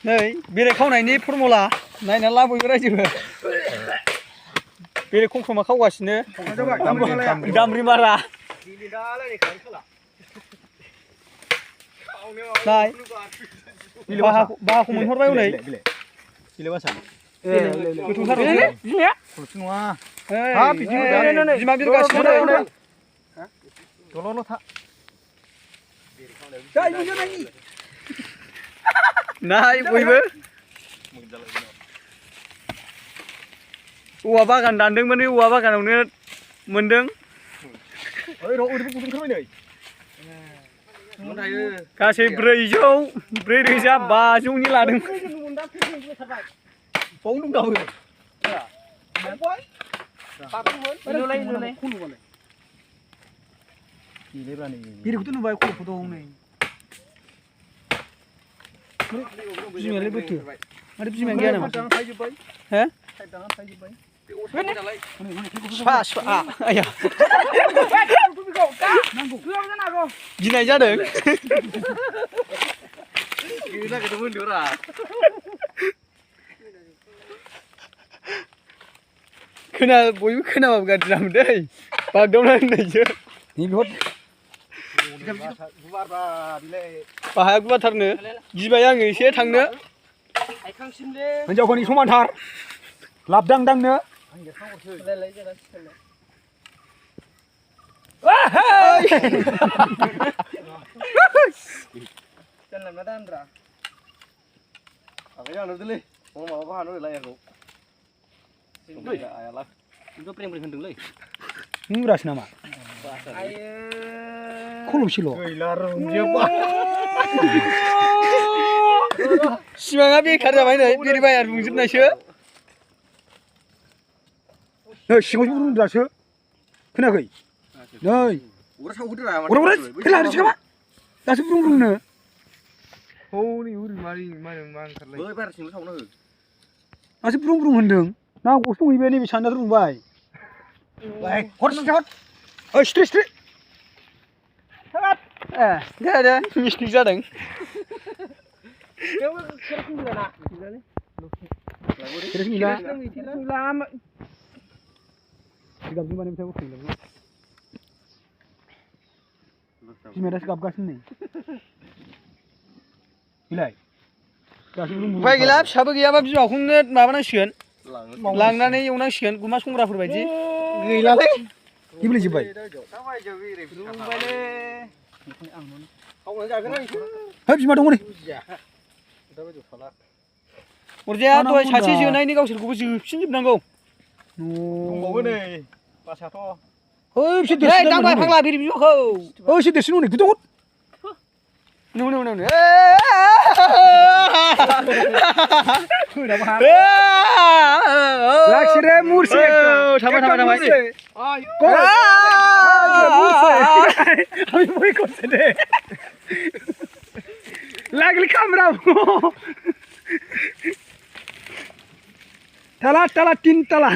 नै बेरे खावनायनि फर्मुला नायनानै लाबोयो रायजोबो बेरे खंख्रमा खावगासिनो दामब्रि मारा नाय बाहाखौ मोनहरबाय हनै गोथौथार नङा बिमा बिरगासिनो दल'ल' था नाय बयबो औवा बागान दानदोंमोन औवा बागानावनो मोनदों गासै 4,500 लादों बेरेखौथ' नुबाय खर'खौ दं नै बिमायालाय बोथो माथो बिमायानो गैया नामा हो गिनाय जादों बयबो खोनाबाबो गाज्रि जागोन दै बागदावना होननायसो बाहाया गुवारथारनो गिबाय आङो एसे थांनो हिनजावफोरनि समानथार लाबदांदांनो मुरासो नामा खलमसेल' सिमाङा बेखार जाबाय नै बेरे बाया बुंजोबनायसो नै सिङावसो बुंदों दासो खोनायाखै नै दासो बुंनो दासो बुं होनदों ना गस्थ' हैबाय नैबे सानजा रुंबाय सिथ्रि दे मिस्टेक जादों बिमाया दासो गाबगासिनो नै बिलाय उफाय गैला फिसाबो गैयाबा बिमाखौनो माबानांसिगोन लांनानै एवनांसिगोन गुमा संग्राफोर बायदि गैलालै गेब्लेजोब्बाय बिमा दङ नै अरजाया दहाय सासे जोनायनि गावसोरखौबो जोफिनजोबनांगौ दंबावो नै बासाथ' दांबाय फाग्ला बेरे बिमाखौ एसे देरसिन हनै गुदुं लाखिरे मुरसे थाबाय আমি বই করছে রে লাগলি কামড়াবো তালা তালা 3 তালা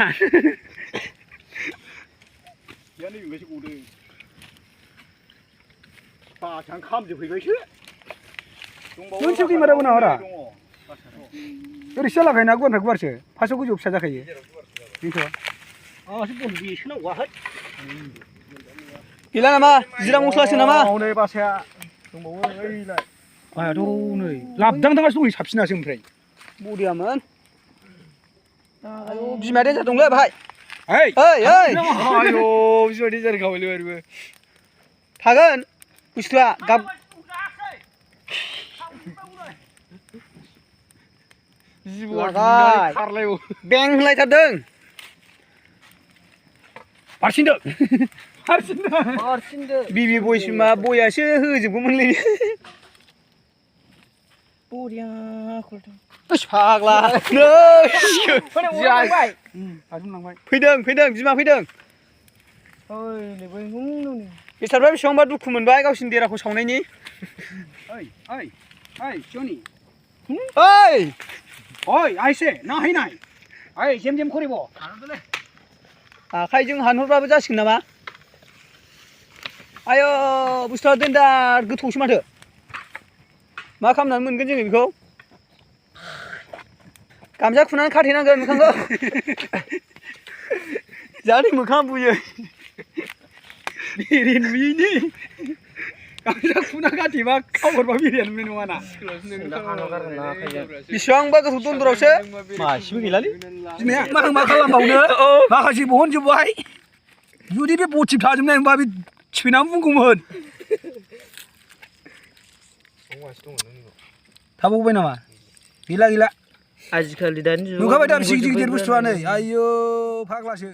यानि बेसे गदो बाथां खामजोबफैबायसो दंबावो मोनसे दैमाराबो नाहरा ओरैसो लागायना गुवारनिफ्राय गुवारसो फासआव गोजौ फिसा जाखायो बेथ' आसो बन बेसो नांगौहाय गैला नामा जिरा मस्लासो नामा नै बासाया दंबावो ओइलाय आयाथ' नै लाबदांदांगासो दं साबसिनासो ओमफ्राय बरियामोन आयौ बिमाया देन्जार दंलै बाहाय ओइ आयौ बिमा देन्जार खाबायलै बारबो थागोन बुस्थुआ गाब जिबौआ खारलायौ बें होनलायथारदों हारसिनदो बिबि बयसिमा बयासो होजोबगौमोनलै बरिया फाग्ला फैदों बिमा फैदों बेसारफ्रा बेसेबांबा दुखु मोनबाय गावसिनि देराखौ सावनायनि आइसे ना हैनाय जेम जेम करिब आखाइजों हानहरबाबो जासिगोन नामा आयो बुस्थुआ देन्जार गोथौसो माथो मा खालामनानै मोनगोन जोङो बेखौ गामसा खुनानै खाथेनांगोन मोखांखौ जाहाथे मोखाङा बुयो बेरे नुयैनि गामसा खुना खाथेबा खावहरबा बेरेया नुनाय नङाना बेसेबांबा गोथौ दन्दरावसो मासेबो गैलालै बिमाया मा खालामबावनो माखासे बहनजोब्बाय जुदि बे बथिब थाजोबनाय मोनबा बे थिफैनानै बुंगौमोन थाबावबाय नामा गैला आजिखालि दानि जुगाव नुखाबाय दा बेसे गिदिर गिदिर बुस्थुआ नै आयौ फाग्लासो